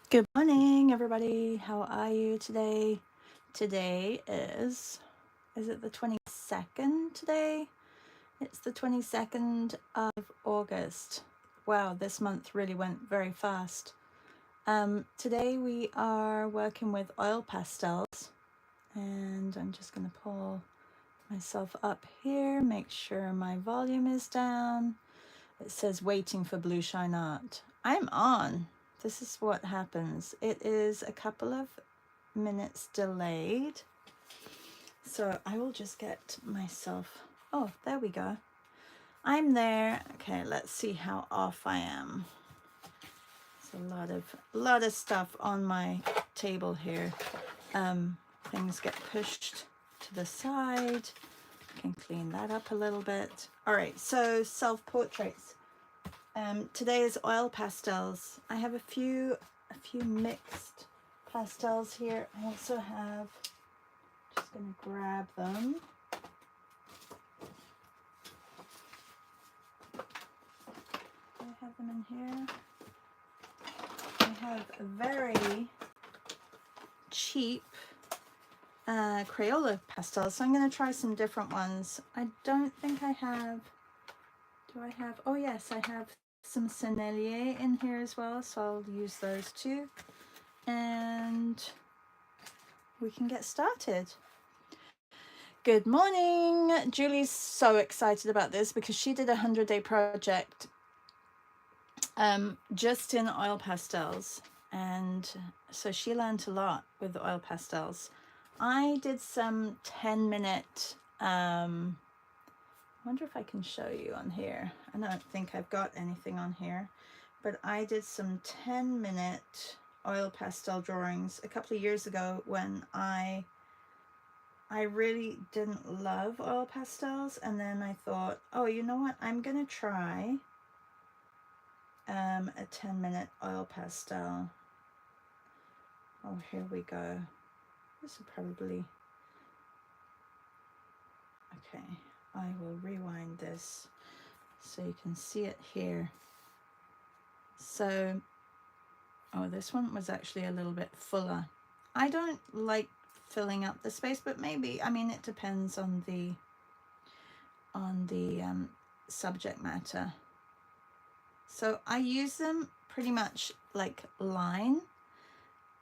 Good morning, everybody. How are you today? Today is it the 22nd today? It's the 22nd of August. Wow, this month really went very fast. Today we are working with oil pastels, and I'm just going to pull myself up here, make sure my volume is down. It says waiting for Blue Shine Art. I'm on. This is what happens. It is a couple of minutes delayed. So I will just get myself, oh, there we go. I'm there. Okay, let's see how off I am. There's a lot of stuff on my table here. Things get pushed to the side. I can clean that up a little bit. All right, so self-portraits. Today is oil pastels. I have a few mixed pastels here. I also have, just going to grab them. I have them in here. I have a very cheap Crayola pastels, so I'm going to try some different ones. I don't think I have, do I have, oh yes, I have some Sennelier in here as well, so I'll use those too. And we can get started. Good morning. Julie's so excited about this because she did a 100-day project just in oil pastels, and so she learned a lot with the oil pastels. I did some 10-minute I wonder if I can show you on here. I don't think I've got anything on here, but I did some 10-minute oil pastel drawings a couple of years ago when I really didn't love oil pastels, and then I thought, oh, you know what, I'm gonna try a 10-minute oil pastel. Oh, here we go. This will probably, okay, I will rewind this so you can see it here. So, oh, this one was actually a little bit fuller. I don't like filling up the space, but maybe, I mean, it depends on the subject matter. So I use them pretty much like line,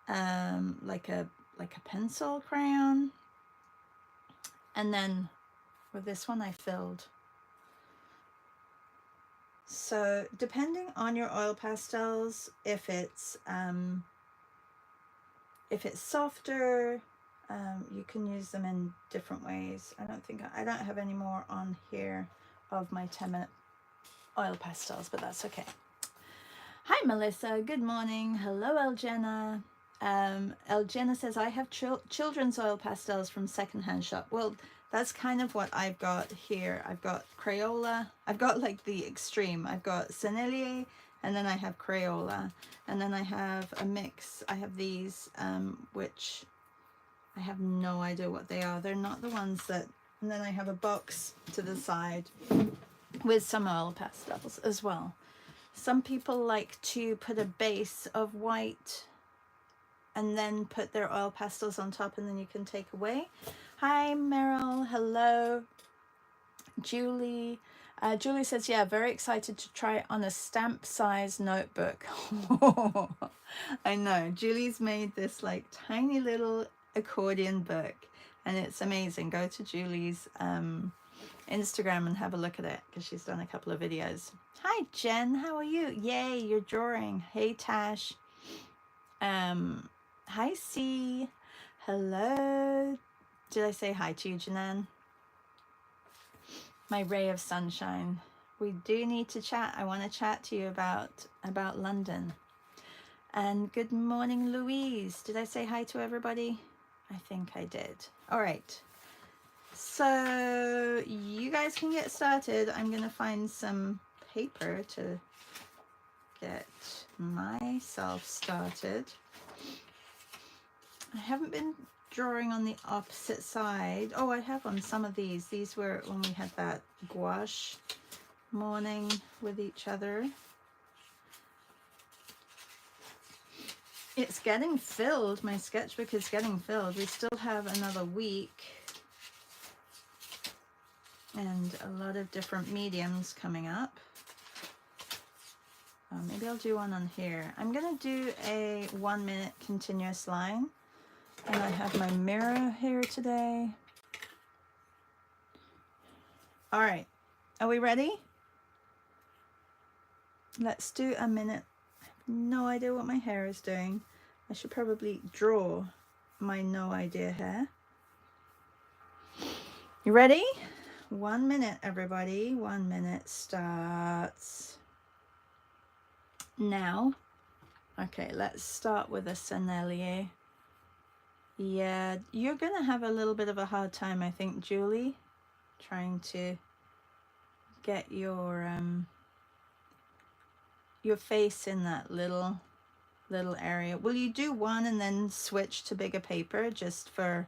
like a pencil crayon, and then with this one I filled. So depending on your oil pastels, if it's softer, you can use them in different ways. I don't have any more on here of my 10-minute oil pastels, but that's okay. Hi Melissa, good morning. Hello Elgena. Elgena says, I have children's oil pastels from secondhand shop. Well, that's kind of what I've got here. I've got Crayola. I've got like the extreme. I've got Sennelier, and then I have Crayola, and then I have a mix. I have these, which I have no idea what they are. They're not the ones that, and then I have a box to the side with some oil pastels as well. Some people like to put a base of white and then put their oil pastels on top, and then you can take away. Hi Meryl, hello. Julie. Julie says, yeah, very excited to try it on a stamp size notebook. I know, Julie's made this like tiny little accordion book, and it's amazing. Go to Julie's Instagram and have a look at it, because she's done a couple of videos. Hi Jen, how are you? Yay, you're drawing. Hey Tash. Hi C. Hello. Did I say hi to you, Janan? My ray of sunshine. We do need to chat. I want to chat to you about London. And good morning, Louise. Did I say hi to everybody? I think I did. All right. So you guys can get started. I'm going to find some paper to get myself started. I haven't been drawing on the opposite side. Oh, I have on some of these. These were when we had that gouache morning with each other. It's getting filled. My sketchbook is getting filled. We still have another week and a lot of different mediums coming up. Maybe I'll do one on here. I'm going to do a 1 minute continuous line. And I have my mirror here today. All right, are we ready? Let's do a minute. I have no idea what my hair is doing. I should probably draw my no idea hair. You ready? 1 minute, everybody. 1 minute starts now. Okay, let's start with a sennelier. Yeah, you're gonna have a little bit of a hard time, I think, Julie, trying to get your face in that little area. Will you do one and then switch to bigger paper just for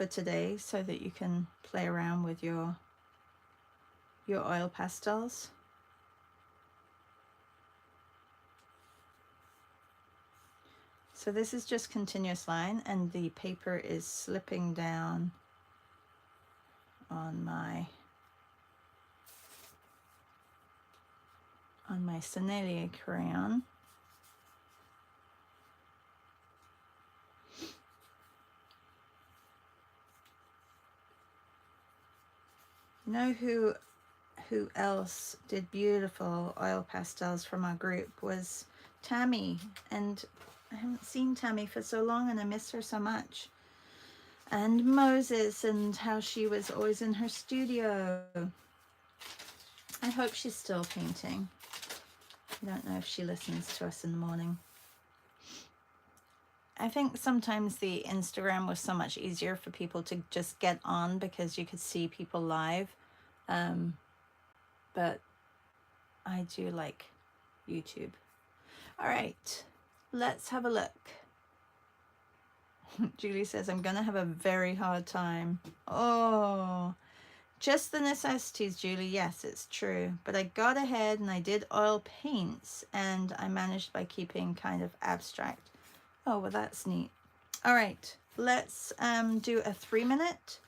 today, so that you can play around with your oil pastels? So this is just continuous line, and the paper is slipping down on my sennelier crayon. You know who else did beautiful oil pastels from our group was Tammy, and I haven't seen Tammy for so long and I miss her so much. And Moses, and how she was always in her studio. I hope she's still painting. I don't know if she listens to us in the morning. I think sometimes the Instagram was so much easier for people to just get on because you could see people live. But I do like YouTube. All right, let's have a look. Julie says, I'm gonna have a very hard time. Oh, just the necessities, Julie. Yes, it's true. But I got ahead and I did oil paints, and I managed by keeping kind of abstract. Oh, well, that's neat. All right, let's do a 3 minute.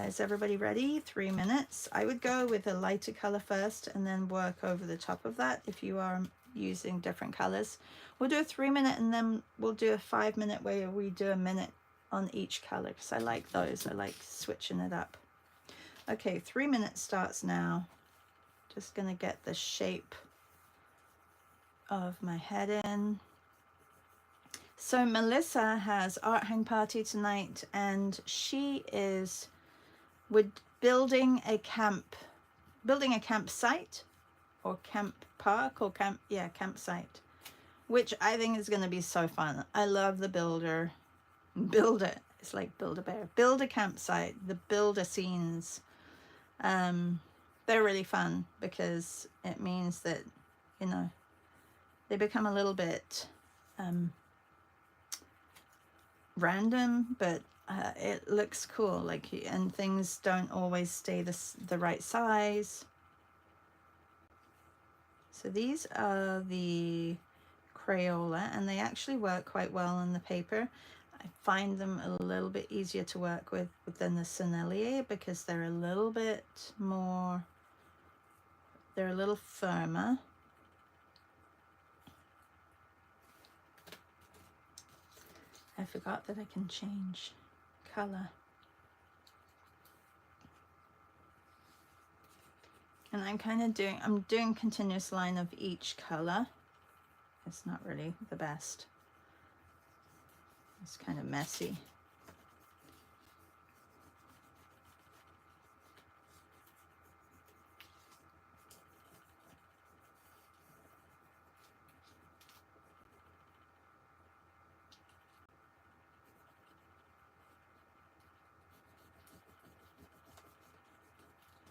Is everybody ready? 3 minutes. I would go with a lighter color first and then work over the top of that if you are using different colors. We'll do a 3 minute and then we'll do a 5 minute where we do a minute on each color, because I like those. I like switching it up. Okay, 3 minutes starts now. Just gonna get the shape of my head in. So Melissa has art hang party tonight, and she is building a campsite or camp park or campsite, which I think is going to be so fun. I love the builder. It's like Build-A-Bear. Build a campsite, the builder scenes. They're really fun because it means that, you know, they become a little bit random, but it looks cool, like, and things don't always stay the right size. So these are the Crayola, and they actually work quite well on the paper. I find them a little bit easier to work with than the Sennelier because they're a little bit more, they're a little firmer. I forgot that I can change color. And I'm doing continuous line of each color. It's not really the best. It's kind of messy.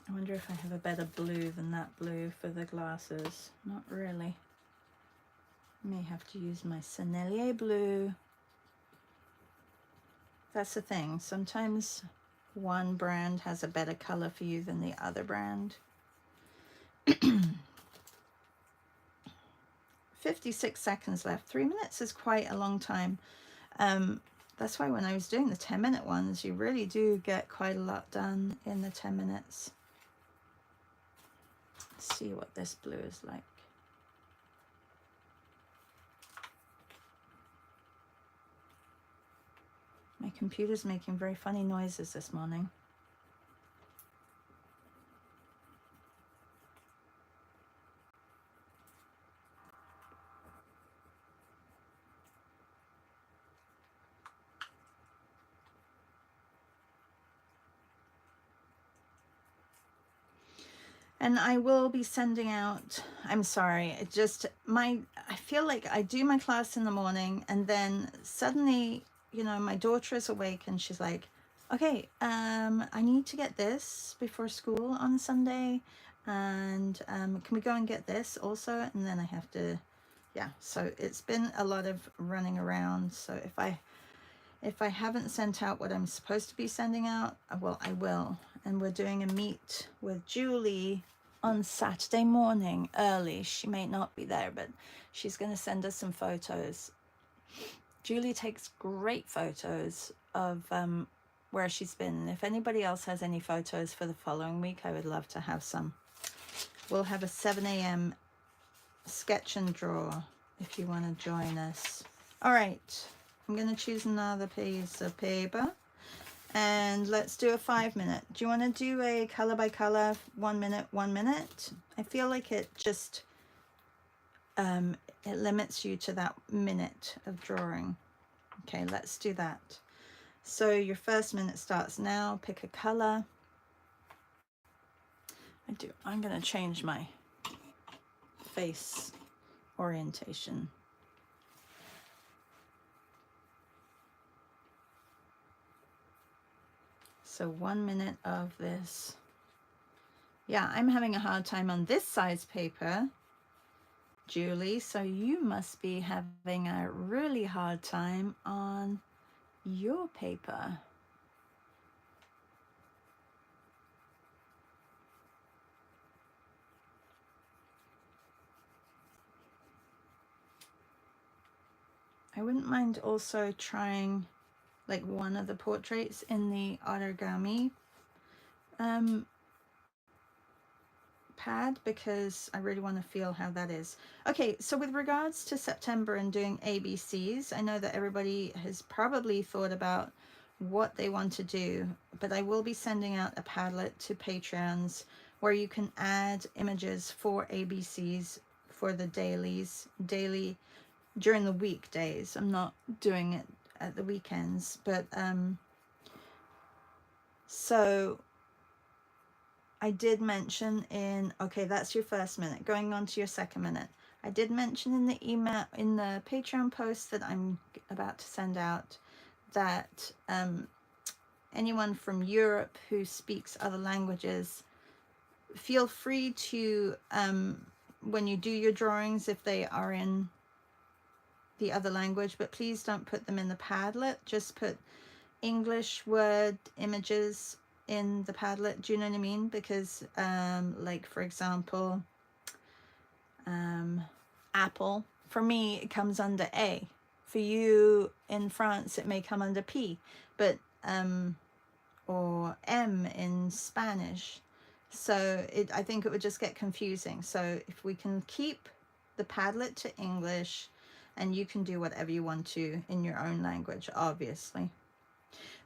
I wonder if I have a better blue than that blue for the glasses. Not really. May have to use my Sennelier blue. That's the thing. Sometimes one brand has a better color for you than the other brand. 15 56 seconds left. 3 minutes is quite a long time. That's why when I was doing the 10-minute ones, you really do get quite a lot done in the 10 minutes. Let's see what this blue is like. My computer's making very funny noises this morning. And I will be sending out, I'm sorry, it just, I feel like I do my class in the morning and then suddenly, you know, my daughter is awake and she's like, okay, I need to get this before school on Sunday. And can we go and get this also? And then I have to, yeah, so it's been a lot of running around. So if I haven't sent out what I'm supposed to be sending out, well, I will. And we're doing a meet with Julie on Saturday morning early. She may not be there, but she's going to send us some photos. Julie takes great photos of where she's been. If anybody else has any photos for the following week, I would love to have some. We'll have a 7 a.m. sketch and draw if you want to join us. All right. I'm going to choose another piece of paper and let's do a 5-minute. Do you want to do a color by color, 1 minute, 1 minute? I feel like it just, it limits you to that minute of drawing. Okay, let's do that. So your first minute starts now. Pick a color. I'm going to change my face orientation. So 1 minute of this. Yeah, I'm having a hard time on this size paper, Julie, so you must be having a really hard time on your paper. I wouldn't mind also trying like one of the portraits in the origami pad, because I really want to feel how that is. Okay, so with regards to September and doing ABCs, I know that everybody has probably thought about what they want to do, but I will be sending out a Padlet to Patreons where you can add images for ABCs for the daily during the weekdays. I'm not doing it at the weekends, but so I did mention in, okay, that's your first minute. Going on to your second minute. I did mention in the email, in the Patreon post that I'm about to send out, that anyone from Europe who speaks other languages, feel free to, when you do your drawings, if they are in the other language, but please don't put them in the Padlet. Just put English word images in the Padlet. Do you know what I mean? Because like for example, apple, for me it comes under A. For you in France it may come under P, but or M in Spanish. So I think it would just get confusing. So if we can keep the Padlet to English, and you can do whatever you want to in your own language, obviously.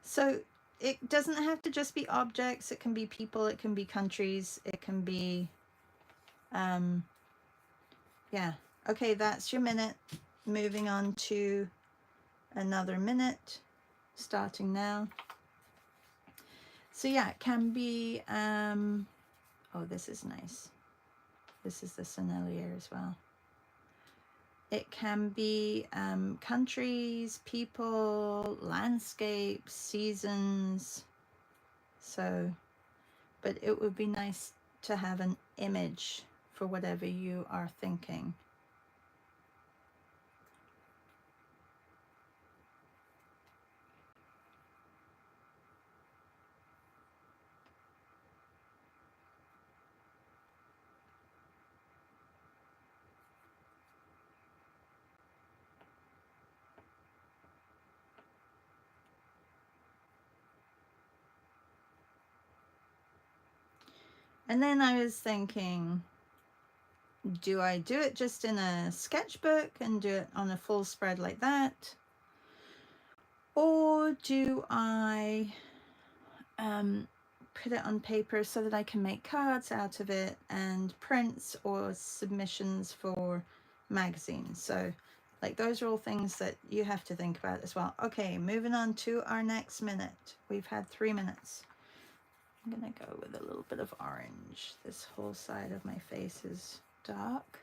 So it doesn't have to just be objects. It can be people, it can be countries, it can be, yeah. Okay, that's your minute. Moving on to another minute, starting now. So yeah, it can be, oh, this is nice. This is the sennelier as well. It can be countries, people, landscapes, seasons. So, but it would be nice to have an image for whatever you are thinking. And then I was thinking, do I do it just in a sketchbook and do it on a full spread like that? Or do I put it on paper so that I can make cards out of it and prints or submissions for magazines? So like those are all things that you have to think about as well. Okay, moving on to our next minute. We've had 3 minutes. I'm gonna go with a little bit of orange. This whole side of my face is dark.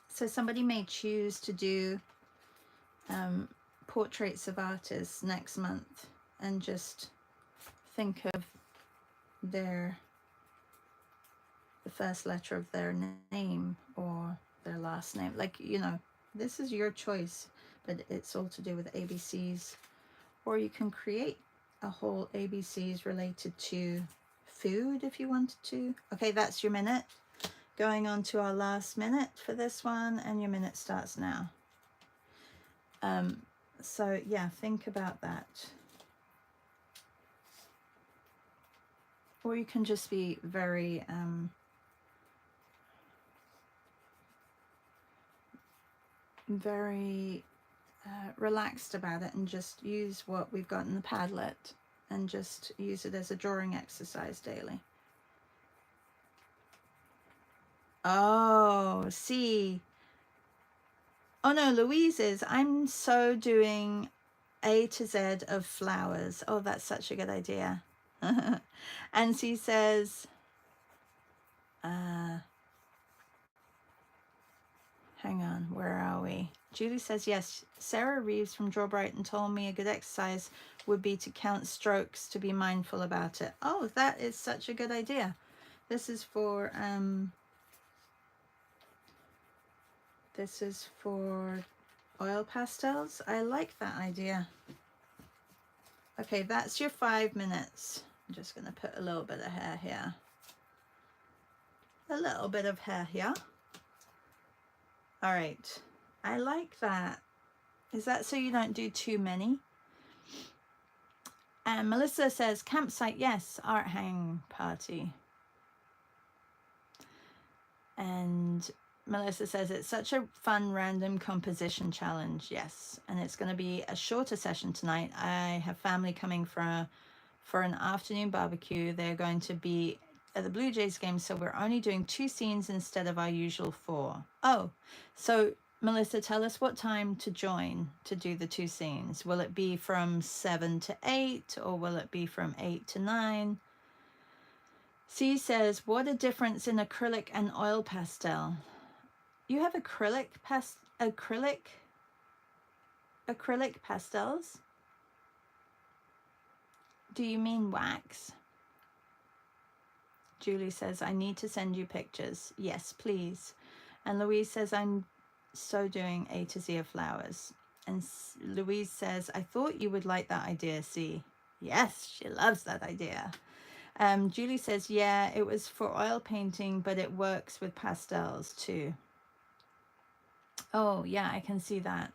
So somebody may choose to do portraits of artists next month and just think of the first letter of their name or their last name. Like, you know, this is your choice, but it's all to do with ABCs. Or you can create a whole ABCs related to food if you wanted to. Okay, that's your minute. Going on to our last minute for this one, and your minute starts now. So yeah, think about that. Or you can just be very relaxed about it and just use what we've got in the Padlet and just use it as a drawing exercise daily. Oh, see. Oh no, Louise is. I'm so doing A to Z of flowers. Oh, that's such a good idea. And she says, hang on, where are we? Julie says, yes, Sarah Reeves from Draw Brighton told me a good exercise would be to count strokes to be mindful about it. Oh, that is such a good idea. This is for oil pastels. I like that idea. Okay, that's your 5 minutes. I'm just going to put a little bit of hair here. A little bit of hair here. All right. I like that. Is that so you don't do too many? And Melissa says, campsite, yes. Art hang party. And Melissa says, it's such a fun random composition challenge. Yes. And it's going to be a shorter session tonight. I have family coming for an afternoon barbecue. They're going to be at the Blue Jays game, so we're only doing 2 scenes instead of our usual 4. Oh, so Melissa, tell us what time to join to do the 2 scenes. Will it be from 7 to 8 or will it be from 8 to 9? C says, what a difference in acrylic and oil pastel. You have acrylic pastels? Do you mean wax? Julie says, I need to send you pictures. Yes, please. And Louise says, I'm so doing A to Z of flowers. And Louise says, I thought you would like that idea, C. Yes, she loves that idea. Julie says, yeah, it was for oil painting, but it works with pastels too. Oh, yeah, I can see that.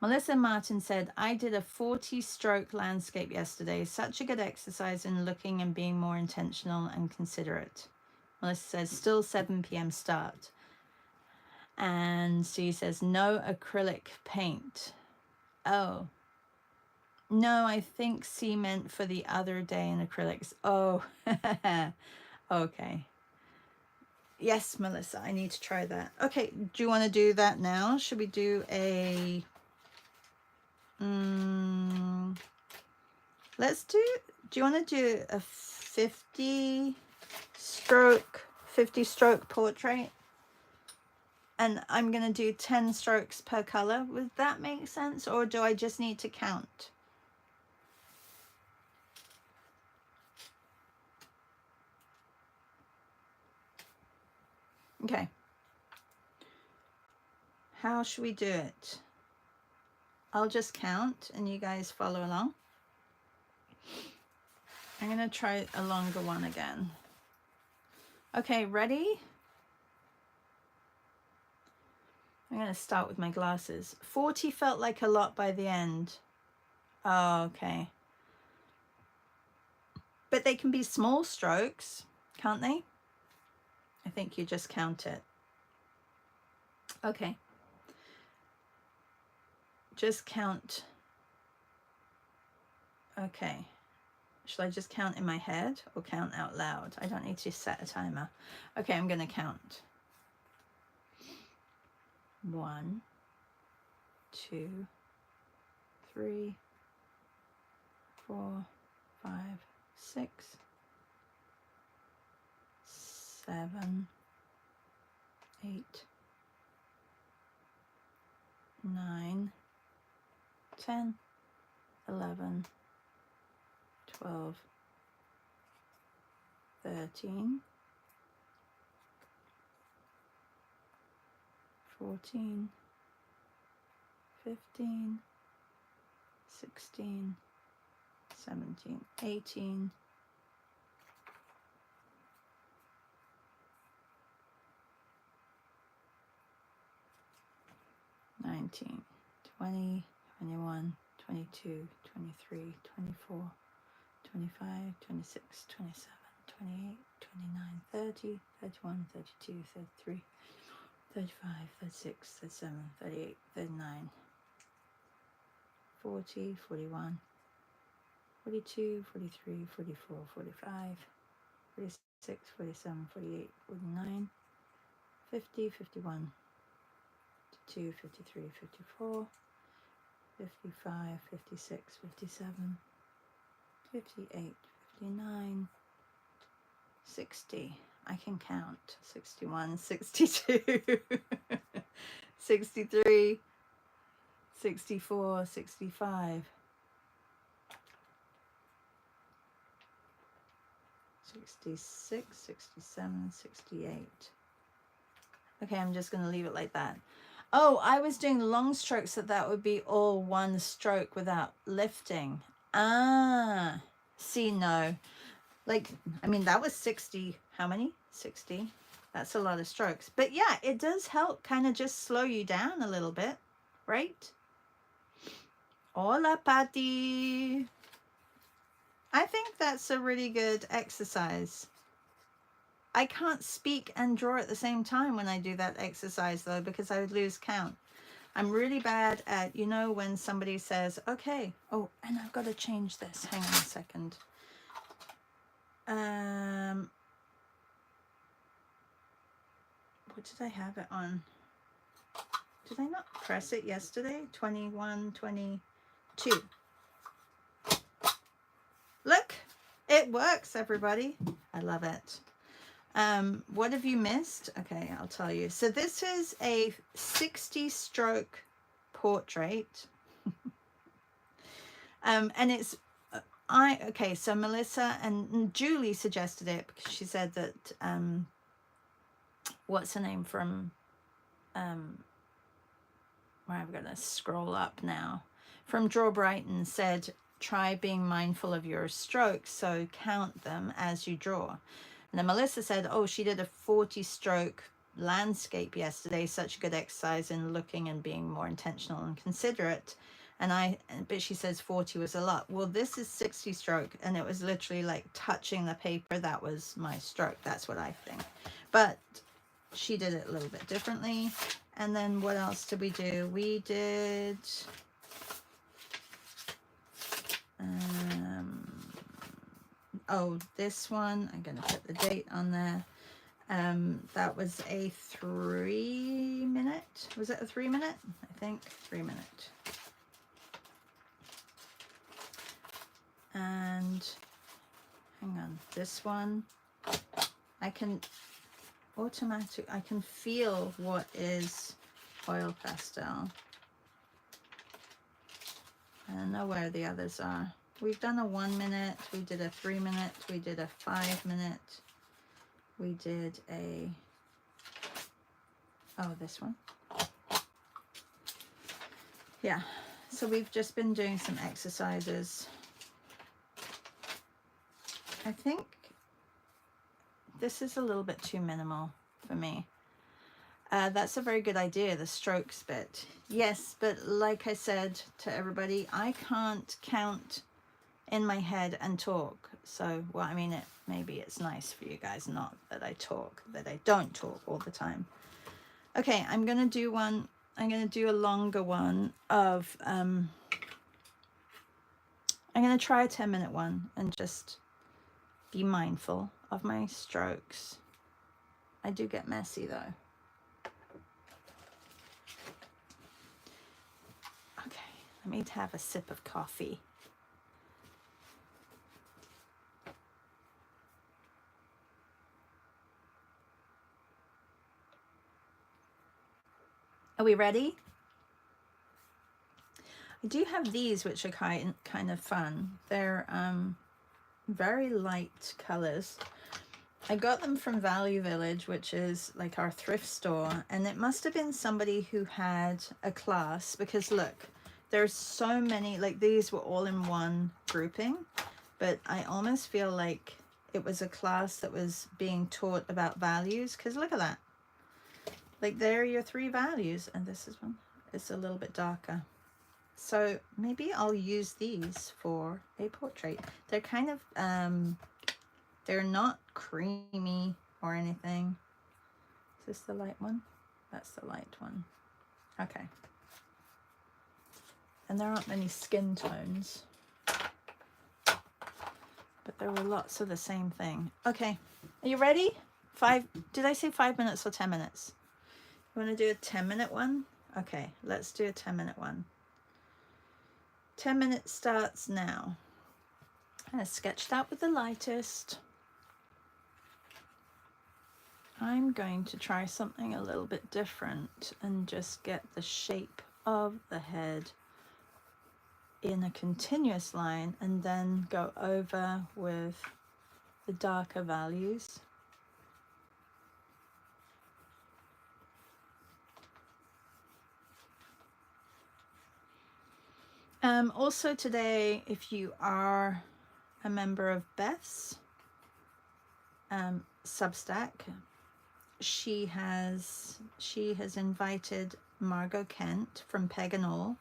Melissa Martin said, I did a 40-stroke landscape yesterday. Such a good exercise in looking and being more intentional and considerate. Melissa says, still 7 p.m. start. And she says, no acrylic paint. Oh. No, I think C meant for the other day in acrylics. Oh, okay. Yes, Melissa, I need to try that. Okay, do you want to do that now? Should we do a... let's do you want to do a 50 stroke portrait? and I'm going to do 10 strokes per color. Would that make sense? Or do I just need to count? Okay. How should we do it? I'll just count and you guys follow along. I'm going to try a longer one again. Okay, ready? I'm going to start with my glasses. 40 felt like a lot by the end. Oh, okay. But they can be small strokes, can't they? I think you just count it. Okay. Just count. Okay. Should I just count in my head or count out loud? I don't need to set a timer. Okay, I'm going to count. 1, 2, 3, 4, 5, 6, 7, 8, 9, 10, 11, 12, 13, 14, 15, 16, 17, 18, 19, 20, 21, 22, 23, 24, 25, 26, 27, 28, 29, 30, 31, 32, 33, 35, 36, 37, 38, 39, 40, 41, 42, 43, 44, 45, 46, 47, 48, 49, 50, 51, 52, 53, 54, 55, 56, 57, 58, 59, 60. I can count. 61, 62, 63, 64, 65, 66, 67, 68. Okay, I'm just going to leave it like that. Oh, I was doing long strokes, so that would be all one stroke without lifting. Ah, see, no. Like, I mean, that was 60. How many? 60. That's a lot of strokes. But yeah, it does help kind of just slow you down a little bit, right? Hola, Patty. I think that's a really good exercise. I can't speak and draw at the same time when I do that exercise, though, because I would lose count. I'm really bad at, you know, when somebody says, okay, oh, and I've got to change this. Hang on a second. What did I have it on? Did I not press it yesterday? 21, 22. Look, it works, everybody. I love it. What have you missed? Okay, I'll tell you. So this is a 60 stroke portrait. And it's, okay, so Melissa and Julie suggested it because she said that, what's her name from, where I'm going to scroll up now, from Draw Brighton said, try being mindful of your strokes, so count them as you draw. And then Melissa said, oh, she did a 40 stroke landscape yesterday, such a good exercise in looking and being more intentional and considerate. But she says 40 was a lot. Well, this is 60 stroke, and it was literally like touching the paper. That was my stroke. That's what I think. But she did it a little bit differently. And then what else did we do? We did, oh, this one, I'm going to put the date on there. That was a 3 minute. Was it a 3 minute? I think 3 minute. And hang on, this one, I can automatic, I can feel what is oil pastel. I don't know where the others are. We've done a 1 minute, we did a 3 minute, we did a 5 minute, we did a, oh, this one. Yeah, so we've just been doing some exercises. I think this is a little bit too minimal for me. That's a very good idea, the strokes bit. Yes, but like I said to everybody, I can't count in my head and talk. So, well, I mean, maybe it's nice for you guys, not that I talk, that I don't talk all the time. Okay, I'm going to do one. I'm going to do a longer one of, I'm going to try a 10-minute one and just be mindful of my strokes. I do get messy though. Okay, let me have a sip of coffee. Are we ready? I do have these, which are kind of fun. They're very light colors. I got them from Value Village, which is like our thrift store, and it must have been somebody who had a class, because look, there's so many, like these were all in one grouping, but I almost feel like it was a class that was being taught about values, because look at that. Like there are your 3 values, and this is one. It's a little bit darker. So maybe I'll use these for a portrait. They're kind of, they're not creamy or anything. Is this the light one? That's the light one. Okay. And there aren't many skin tones, but there were lots of the same thing. Okay, are you ready? Did I say 5 minutes or 10 minutes? You want to do a 10-minute one? Okay, let's do a 10-minute one. 10 minutes starts now. I sketched out with the lightest. I'm going to try something a little bit different and just get the shape of the head in a continuous line and then go over with the darker values. Also today, if you are a member of Beth's Substack, she has invited Margot Kent from Peg and All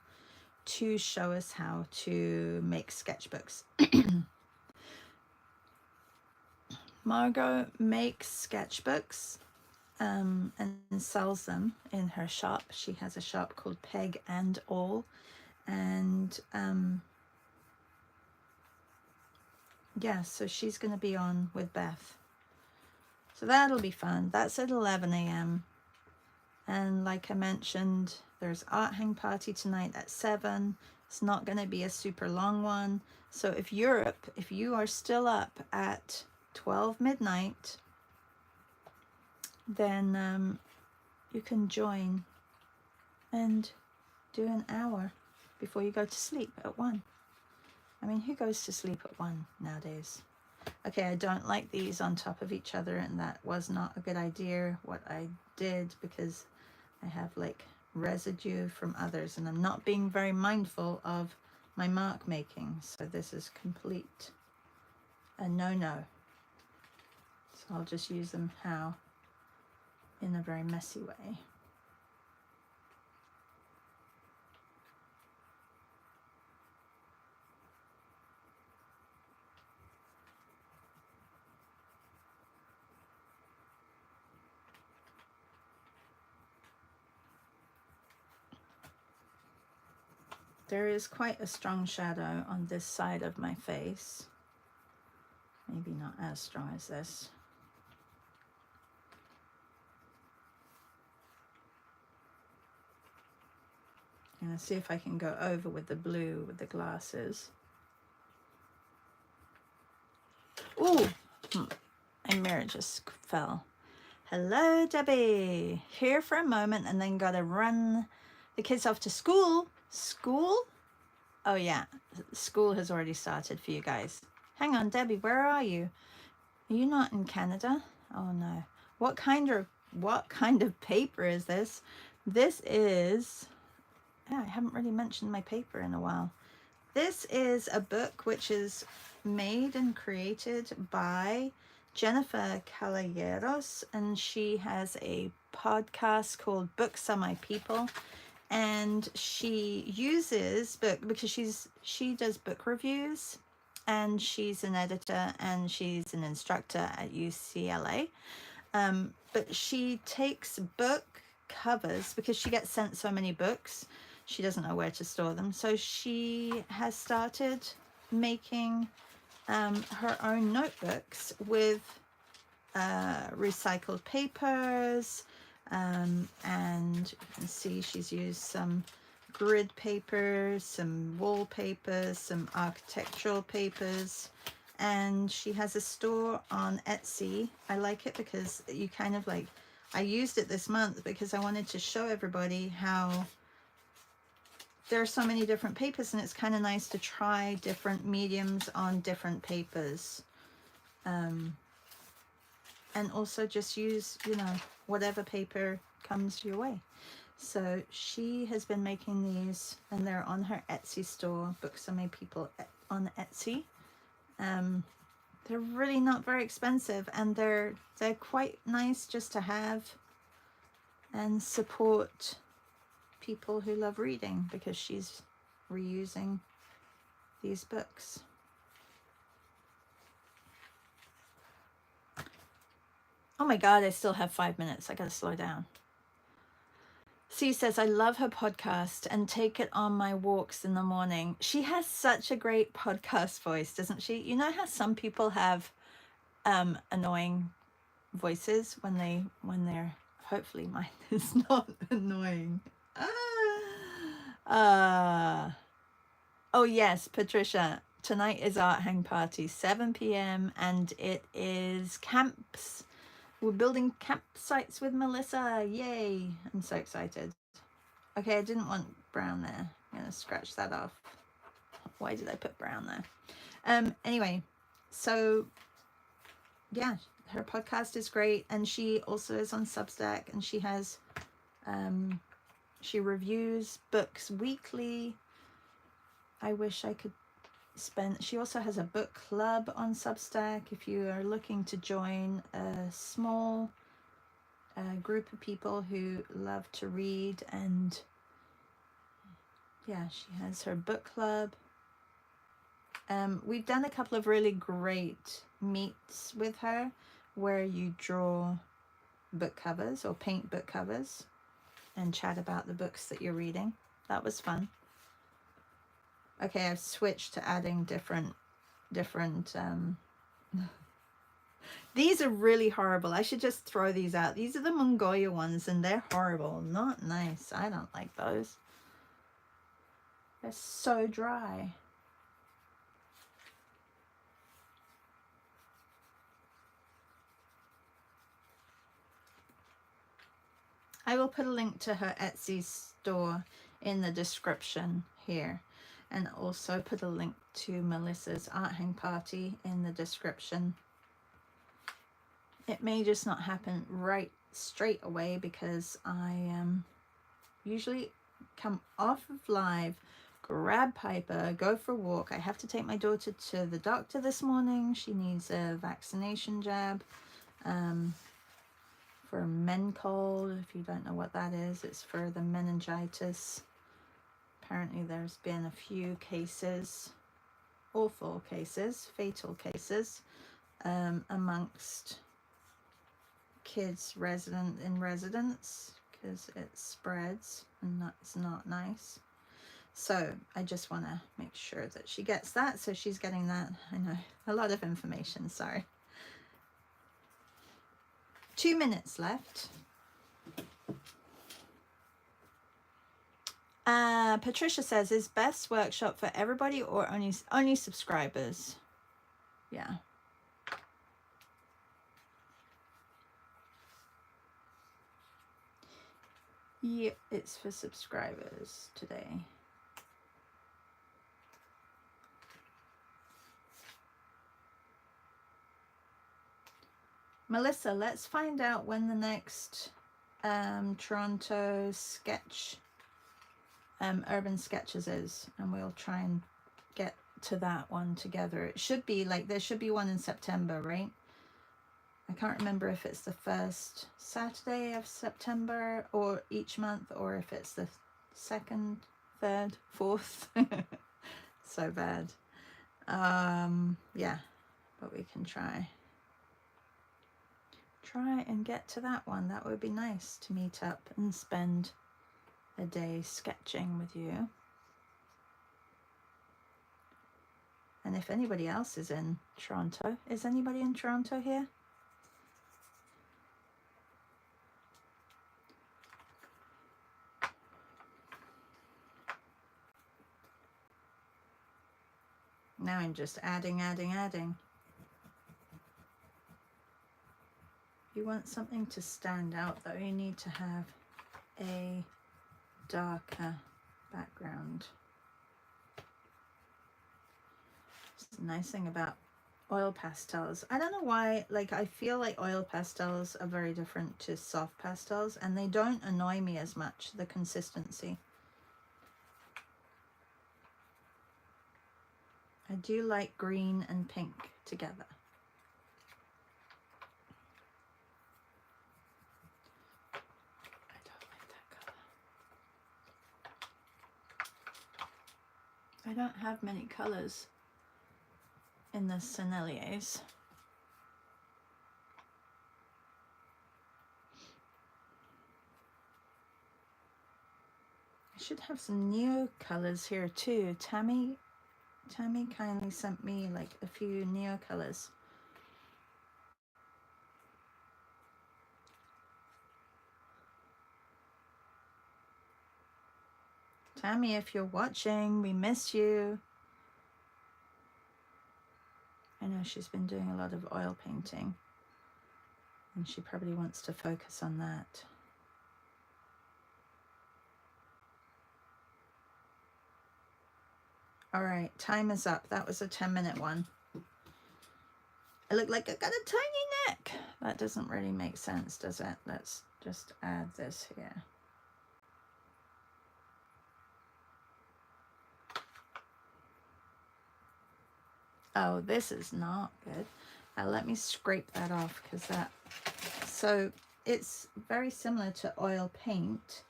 to show us how to make sketchbooks. Margot makes sketchbooks and sells them in her shop. She has a shop called Peg and All, and yeah, so she's going to be on with Beth, so that'll be fun. That's at 11 a.m. and like I mentioned, there's art hang party tonight at 7. It's not going to be a super long one, so if you are still up at 12 midnight, then you can join and do an hour before you go to sleep at 1. I mean, who goes to sleep at 1 nowadays? Okay, I don't like these on top of each other, and that was not a good idea what I did, because I have like residue from others and I'm not being very mindful of my mark making, so this is complete a no-no. So I'll just use them in a very messy way. There is quite a strong shadow on this side of my face. Maybe not as strong as this. I'm going to see if I can go over with the blue with the glasses. Ooh, my mirror just fell. Hello, Debbie. Here for a moment and then gotta run the kids off to school. School? Oh yeah, school has already started for you guys. Hang on, Debbie, where are you? Are you not in Canada? Oh no. What kind of paper is this? This is, yeah, I haven't really mentioned my paper in a while. This is a book which is made and created by Jennifer Caloyeras, and she has a podcast called Books Are My People, and she uses book because she does book reviews, and she's an editor and she's an instructor at UCLA. But she takes book covers because she gets sent so many books. She doesn't know where to store them. So she has started making her own notebooks with recycled papers. And you can see she's used some grid papers, some wallpapers, some architectural papers. And she has a store on Etsy. I like it because you kind of like, I used it this month because I wanted to show everybody how there are so many different papers, and it's kind of nice to try different mediums on different papers. And also just use, you know, whatever paper comes your way. So she has been making these, and they're on her Etsy store, Books Are My People on Etsy. They're really not very expensive, and they're quite nice just to have and support people who love reading, because she's reusing these books. Oh my God, I still have 5 minutes. I gotta slow down. C says, I love her podcast and take it on my walks in the morning. She has such a great podcast voice, doesn't she? You know how some people have annoying voices when they're, hopefully mine is not annoying. Oh yes, Patricia, tonight is art hang party, 7 p.m. and it is camps. We're building campsites with Melissa. Yay. I'm so excited. Okay, I didn't want brown there. I'm going to scratch that off. Why did I put brown there? Anyway, so yeah, her podcast is great. And she also is on Substack, and she has, she reviews books weekly. I wish I could she also has a book club on Substack if you are looking to join a small group of people who love to read. And yeah, she has her book club. We've done a couple of really great meets with her where you draw book covers or paint book covers and chat about the books that you're reading. That was fun. Okay, I've switched to adding different these are really horrible. I should just throw these out. These are the Mongolia ones, and they're horrible. Not nice. I don't like those. They're so dry. I will put a link to her Etsy store in the description here, and also put a link to Melissa's art hang party in the description. It may just not happen right straight away because I usually come off of live, grab Piper, go for a walk. I have to take my daughter to the doctor this morning. She needs a vaccination jab for men cold. If you don't know what that is, it's for the meningitis. Apparently there's been a few cases, awful cases, fatal cases, amongst kids in residence, because it spreads and that's not nice. So I just want to make sure that she gets that. So she's getting that. I know, a lot of information, sorry. 2 minutes left. Patricia says, is best workshop for everybody or only subscribers? Yeah. Yeah, it's for subscribers today. Melissa, let's find out when the next Toronto sketch, Urban Sketches is, and we'll try and get to that one together. It should be like, there should be one in September, right? I can't remember if it's the first Saturday of September or each month, or if it's the second, third, fourth. So bad. Yeah, but we can try and get to that one. That would be nice to meet up and spend a day sketching with you. And if anybody else is in Toronto, is anybody in Toronto here? Now I'm just adding. You want something to stand out though, you need to have a darker background. It's the nice thing about oil pastels. I don't know why, like, I feel like oil pastels are very different to soft pastels, and they don't annoy me as much, the consistency. I do like green and pink together. I don't like that color. I don't have many colors in the Senneliers. I should have some neo colors here too. Tammy kindly sent me like a few neo colors. Tammy, if you're watching, we miss you. I know she's been doing a lot of oil painting, and she probably wants to focus on that. All right, time is up. That was a 10-minute one. I look like I got a tiny neck. That doesn't really make sense, does it? Let's just add this here. Oh, this is not good. Let me scrape that off, because that... So it's very similar to oil paint,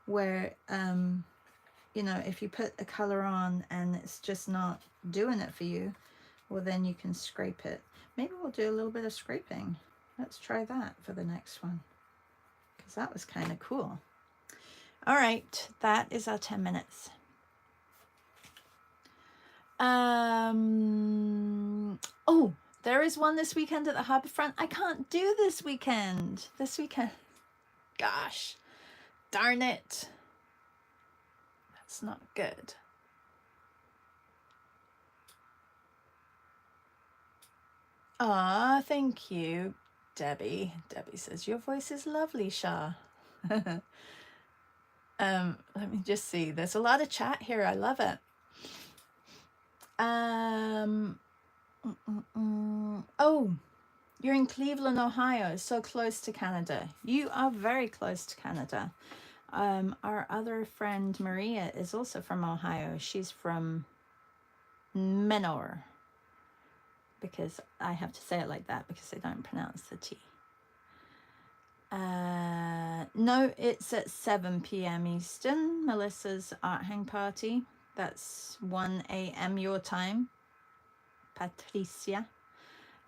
where, you know, if you put a color on and it's just not doing it for you, well, then you can scrape it. Maybe we'll do a little bit of scraping. Let's try that for the next one, because that was kind of cool. All right, that is our 10 minutes. Oh, there is one this weekend at the Harbourfront. I can't do this weekend. Gosh, darn it. That's not good. Ah, thank you, Debbie. Debbie says, your voice is lovely, Shah. Let me just see. There's a lot of chat here. I love it. Oh, you're in Cleveland, Ohio, so close to Canada. You are very close to Canada. Our other friend Maria is also from Ohio. She's from Menor, because I have to say it like that because they don't pronounce the T. No, it's at 7 p.m. Eastern, Melissa's art hang party. That's 1 a.m. your time, Patricia.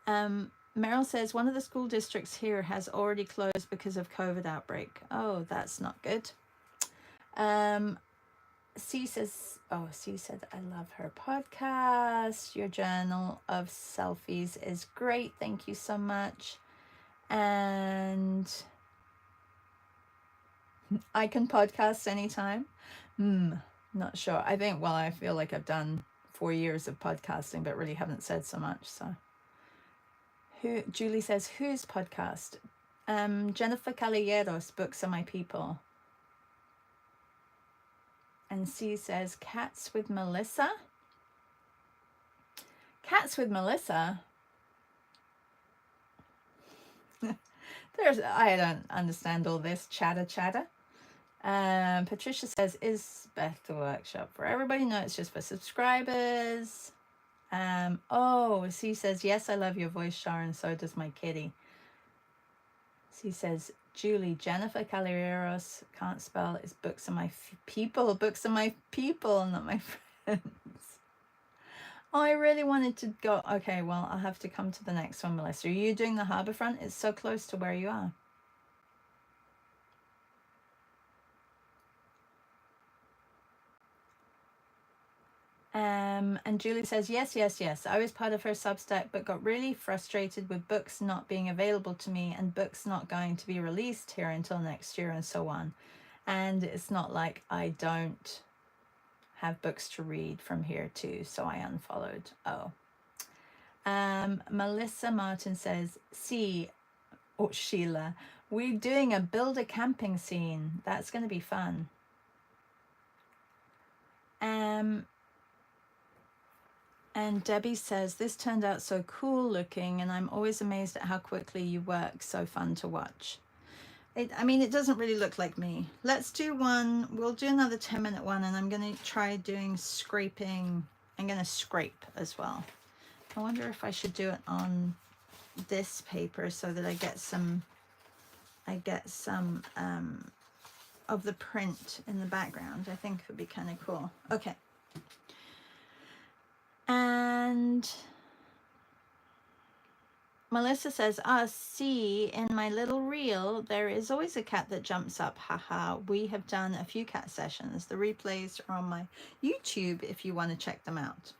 Meryl says, one of the school districts here has already closed because of COVID outbreak. Oh, that's not good. C says, C said, I love her podcast. Your journal of selfies is great. Thank you so much. And I can podcast anytime. Not sure. I think, well, I feel like I've done 4 years of podcasting, but really haven't said so much. So Julie says, whose podcast? Jennifer Caloyeras, Books Are My People. And C says, cats with Melissa. Cats with Melissa? I don't understand all this chatter. Patricia says, is Beth the workshop for everybody? No, it's just for subscribers. Oh, C says, yes, I love your voice, Sharon. So does my kitty. C says, Julie, Jennifer Caloyeras, can't spell, it's books of my people. Books of my people, not my friends. Oh, I really wanted to go. Okay, well, I'll have to come to the next one, Melissa. Are you doing the Harbourfront? It's so close to where you are. And Julie says, yes. I was part of her Substack, but got really frustrated with books not being available to me and books not going to be released here until next year and so on. And it's not like I don't have books to read from here too, so I unfollowed. Oh. Melissa Martin says, Sheila, we're doing a build a camping scene. That's going to be fun. And Debbie says, this turned out so cool looking, and I'm always amazed at how quickly you work. So fun to watch. I mean, it doesn't really look like me. Let's do one. We'll do another 10-minute one, and I'm going to try doing scraping. I'm going to scrape as well. I wonder if I should do it on this paper so that I get some of the print in the background. I think it would be kind of cool. Okay. And Melissa says, see, in my little reel, there is always a cat that jumps up. Haha, we have done a few cat sessions. The replays are on my YouTube if you want to check them out.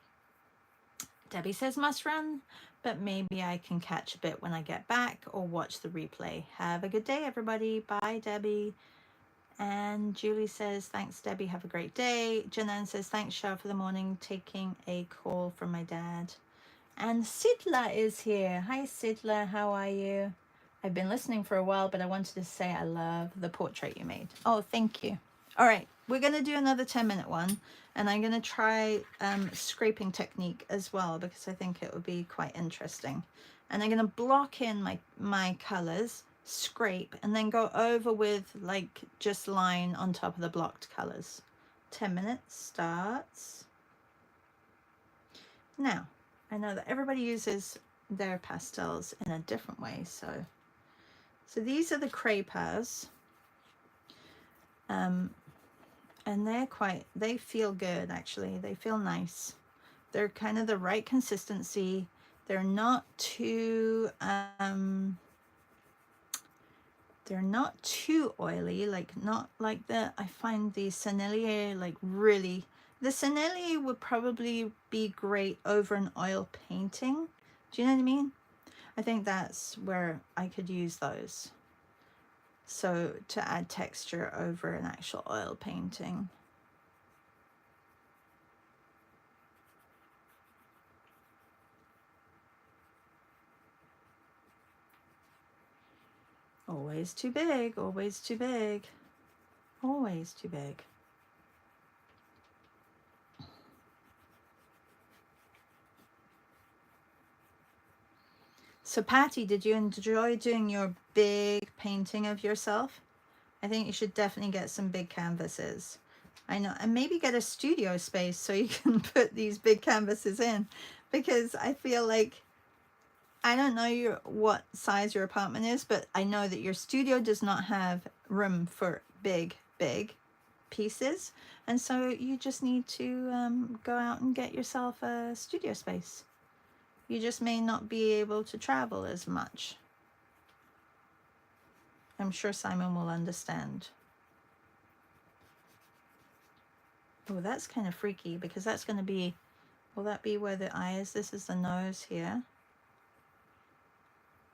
Debbie says, must run, but maybe I can catch a bit when I get back or watch the replay. Have a good day, everybody. Bye, Debbie. And Julie says, thanks, Debbie. Have a great day. Janan says, thanks, Shah, for the morning. Taking a call from my dad. And Sidla is here. Hi, Sidla. How are you? I've been listening for a while, but I wanted to say I love the portrait you made. Oh, thank you. All right. We're going to do another 10-minute one. And I'm going to try scraping technique as well, because I think it would be quite interesting. And I'm going to block in my colors, scrape, and then go over with like just line on top of the blocked colors. 10 minutes starts now. I know that everybody uses their pastels in a different way, so these are the craypas, and they feel good, actually. They feel nice. They're kind of the right consistency. They're not too oily, not like I find the Sennelier like really. The Sennelier would probably be great over an oil painting. Do you know what I mean? I think that's where I could use those. So to add texture over an actual oil painting. Always too big, always too big, always too big. So Patty, did you enjoy doing your big painting of yourself? I think you should definitely get some big canvases. I know, and maybe get a studio space so you can put these big canvases in, because I feel like, I don't know what size your apartment is, but I know that your studio does not have room for big pieces, and so you just need to go out and get yourself a studio space. You just may not be able to travel as much. I'm sure Simon will understand. Oh, that's kind of freaky, because that's going to be, will that be where the eye is? This is the nose here.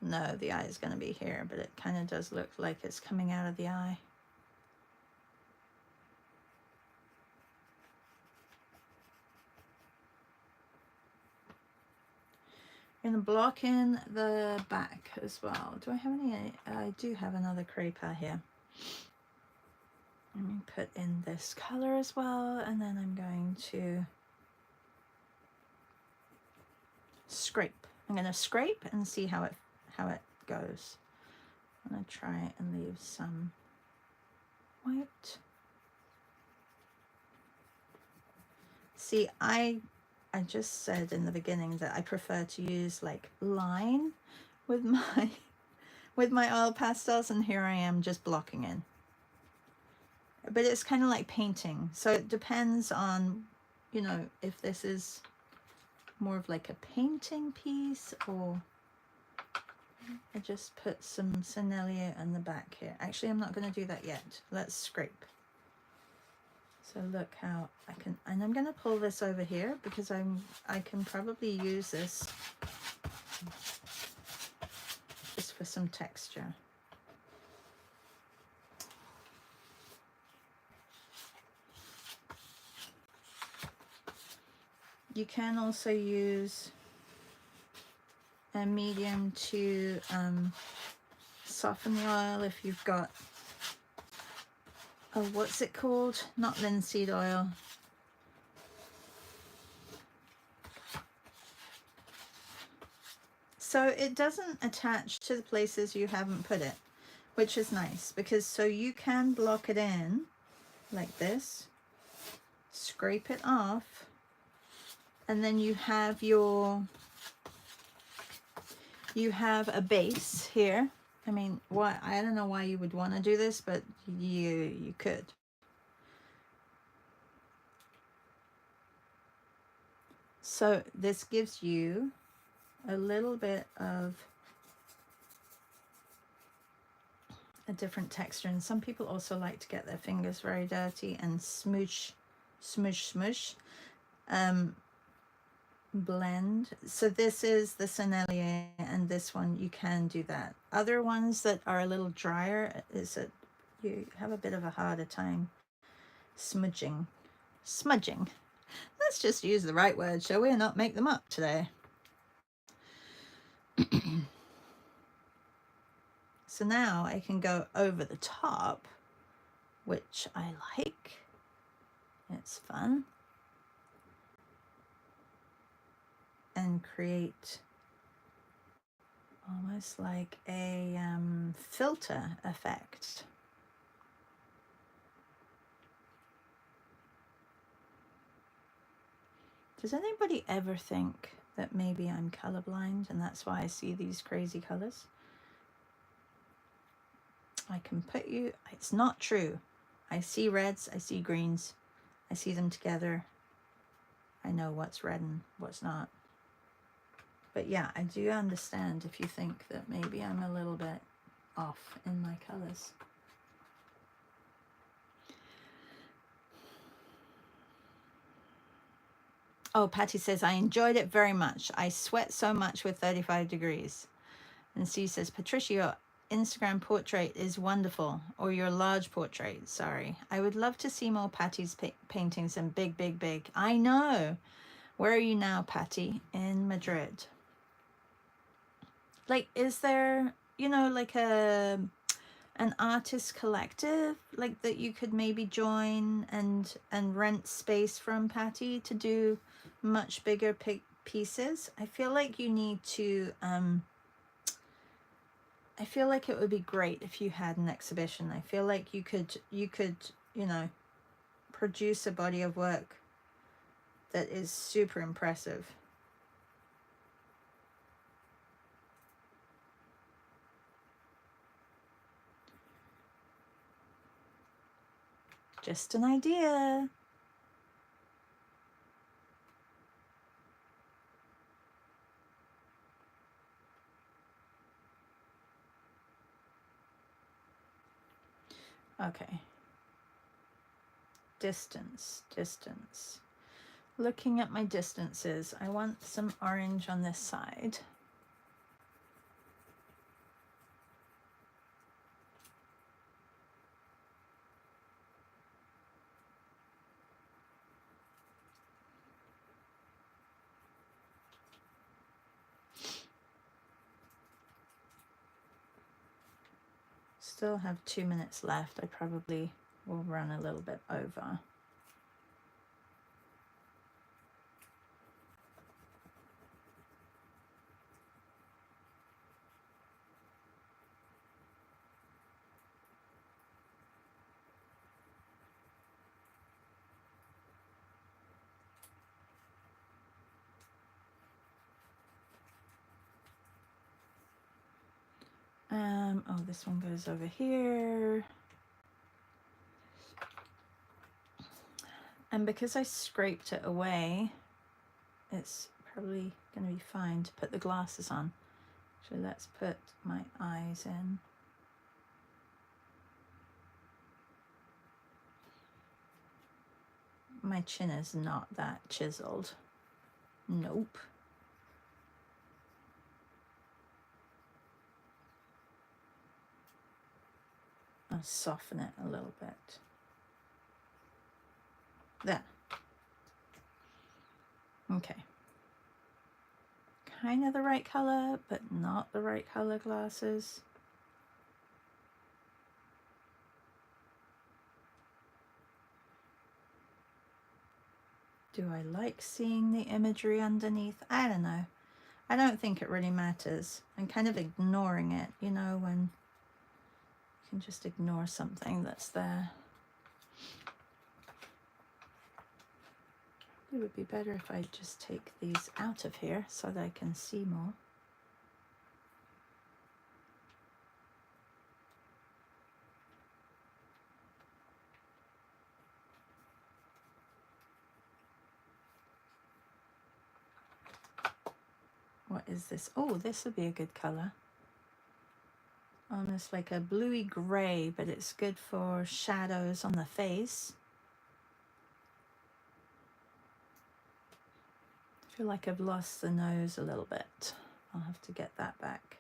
No, the eye is going to be here, but it kind of does look like it's coming out of the eye. I'm going to block in the back as well. Do I have any? I do have another creeper here. Let me put in this color as well, and then I'm going to scrape. I'm going to scrape and see how it goes. I'm going to try and leave some white. See, I just said in the beginning that I prefer to use like line with my oil pastels, and here I am just blocking in. But it's kind of like painting, so it depends on, you know, if this is more of like a painting piece, or I just put some Sennelier on the back here. Actually, I'm not going to do that yet. Let's scrape. So look how I can, and I'm going to pull this over here because I can probably use this just for some texture. You can also use a medium to soften the oil if you've got, oh, what's it called? Not linseed oil. So it doesn't attach to the places you haven't put it, which is nice, because so you can block it in like this, scrape it off, and then you have a base here. I mean, why, I don't know why you would want to do this, but you could. So this gives you a little bit of a different texture, and some people also like to get their fingers very dirty and smoosh, blend. So this is the Sennelier, and this one you can do that. Other ones that are a little drier is that you have a bit of a harder time smudging. Let's just use the right word, shall we, and not make them up today. So now I can go over the top, which I like. It's fun. And create almost like a filter effect. Does anybody ever think that maybe I'm colorblind and that's why I see these crazy colors? I can put you, it's not true. I see reds, I see greens, I see them together. I know what's red and what's not. But yeah, I do understand if you think that maybe I'm a little bit off in my colors. Oh, Patty says, I enjoyed it very much. I sweat so much with 35 degrees. And C says, Patricia, your Instagram portrait is wonderful, or your large portrait, sorry. I would love to see more Patty's paintings and big, big, big. I know. Where are you now, Patty? In Madrid. Like, is there, you know, like an artist collective, like that you could maybe join and rent space from Patty to do much bigger pieces? I feel like you need to, I feel like it would be great if you had an exhibition. I feel like you could, you know, produce a body of work that is super impressive. Just an idea. Okay. Distance. Looking at my distances, I want some orange on this side. Still have 2 minutes left. I probably we'll run a little bit over. Oh, this one goes over here. And because I scraped it away, it's probably going to be fine to put the glasses on. So let's put my eyes in. My chin is not that chiseled. Nope. I'll soften it a little bit. There. Okay. Kind of the right color, but not the right color glasses. Do I like seeing the imagery underneath? I don't know. I don't think it really matters. I'm kind of ignoring it, you know, when you can just ignore something that's there. It would be better if I just take these out of here so that I can see more. What is this? Oh, this would be a good color. Almost like a bluey gray, but it's good for shadows on the face. I feel like I've lost the nose a little bit. I'll have to get that back.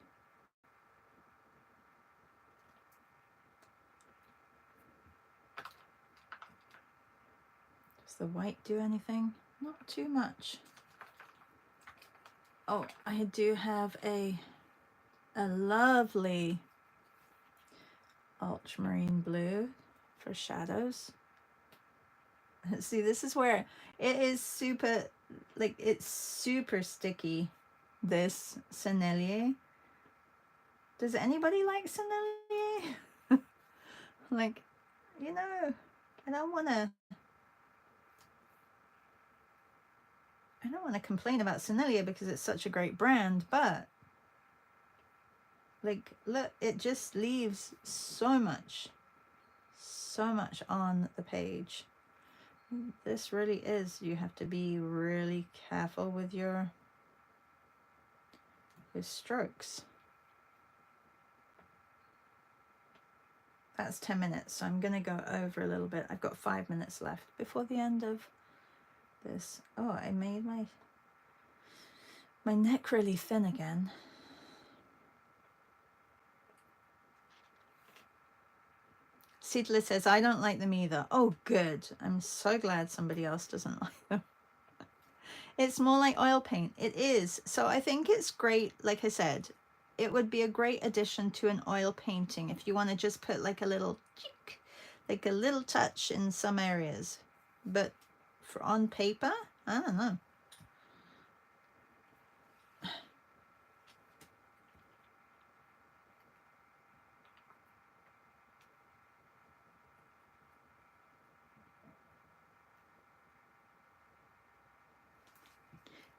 Does the white do anything? Not too much. Oh, I do have a lovely ultramarine blue for shadows. See, this is where it is super, like, it's super sticky, this Sennelier. Does anybody like Sennelier? Like, you know, I don't want to complain about Sennelier because it's such a great brand, but like, look, it just leaves so much on the page. This really is, you have to be really careful with your strokes. That's 10 minutes, so I'm gonna go over a little bit. I've got 5 minutes left before the end of this. Oh, I made my neck really thin again. Seedless says, I don't like them either. Oh, good. I'm so glad somebody else doesn't like them. It's more like oil paint. It is. So I think it's great. Like I said, it would be a great addition to an oil painting if you want to just put like a little cheek, like a little touch in some areas. But for on paper, I don't know.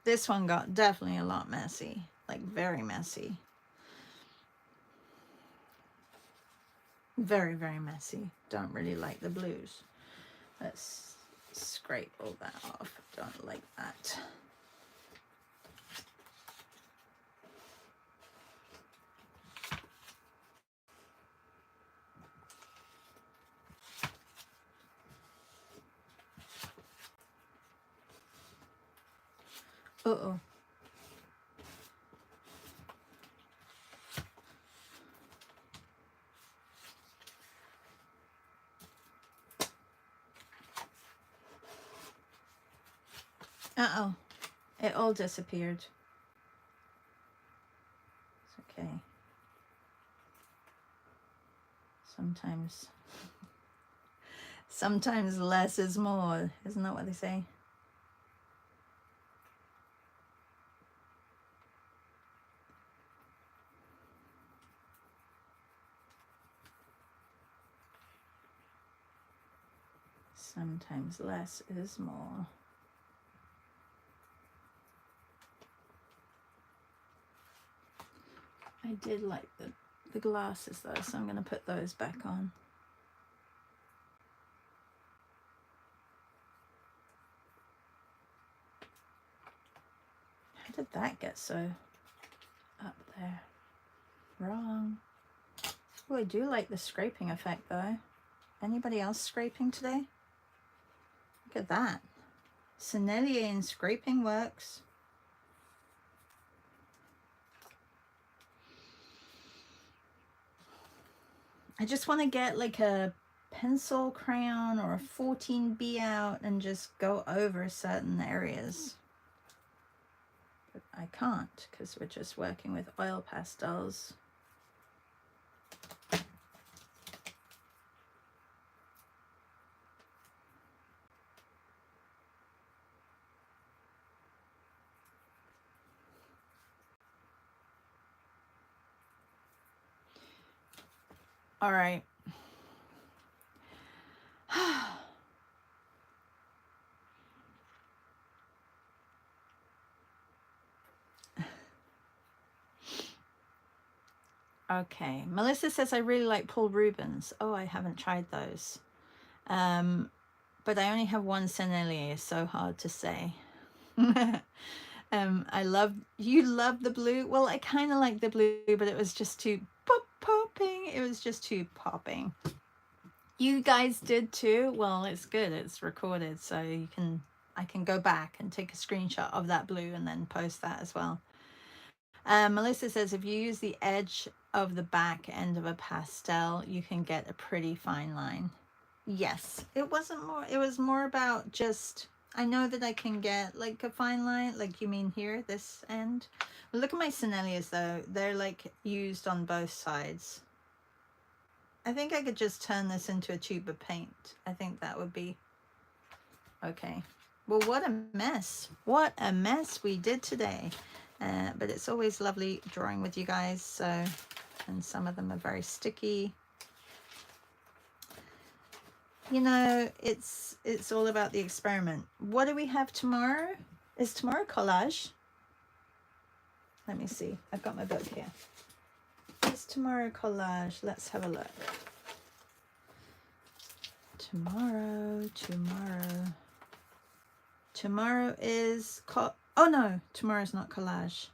This one got definitely a lot messy, like very messy. Very, very messy. Don't really like the blues. Let's scrape all that off. Don't like that. Uh-oh. Uh-oh. It all disappeared. It's okay. Sometimes Sometimes less is more. Isn't that what they say? Sometimes less is more. I did like the glasses though, so I'm going to put those back on. How did that get so up there? Wrong. Oh, I do like the scraping effect though. Anybody else scraping today? Look at that. Sennelier and scraping works. I just want to get like a pencil, crayon, or a 14B out and just go over certain areas. But I can't because we're just working with oil pastels. All right. Okay. Melissa says, I really like Paul Rubens. Oh, I haven't tried those. But I only have one Sennelier. So hard to say. You love the blue. Well, I kind of like the blue, but it was just too popping. It was just too popping. You guys did too. Well, it's good. It's recorded, so I can go back and take a screenshot of that blue and then post that as well. Melissa says, if you use the edge of the back end of a pastel, you can get a pretty fine line. Yes, it wasn't more. It was more about just, I know that I can get like a fine line, like you mean here, this end. Look at my Senneliers though. They're like used on both sides. I think I could just turn this into a tube of paint. I think that would be okay. Well, what a mess. What a mess we did today. But it's always lovely drawing with you guys. So, and some of them are very sticky. You know, it's all about the experiment. What do we have tomorrow? Is tomorrow collage? Let me see. I've got my book here. Is tomorrow collage? Let's have a look. Tomorrow is oh no, tomorrow's not collage.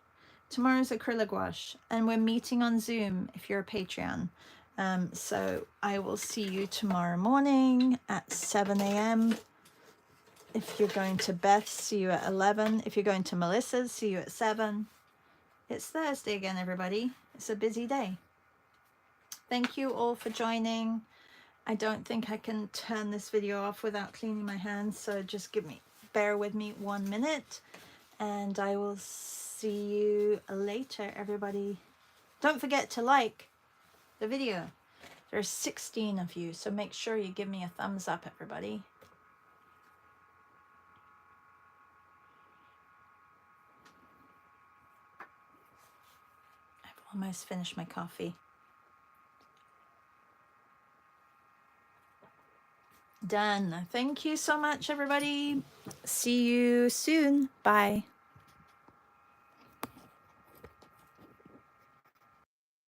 Tomorrow's acrylic gouache, and we're meeting on Zoom if you're a Patreon. So I will see you tomorrow morning at 7 a.m. If you're going to Beth, see you at 11. If you're going to Melissa's, see you at 7. It's Thursday again, everybody. It's a busy day. Thank you all for joining. I don't think I can turn this video off without cleaning my hands, so just bear with me 1 minute, and I will see you later, everybody. Don't forget to like the video. There's 16 of you, so make sure you give me a thumbs up, everybody. I've almost finished my coffee. Done. Thank you so much, everybody. See you soon. Bye.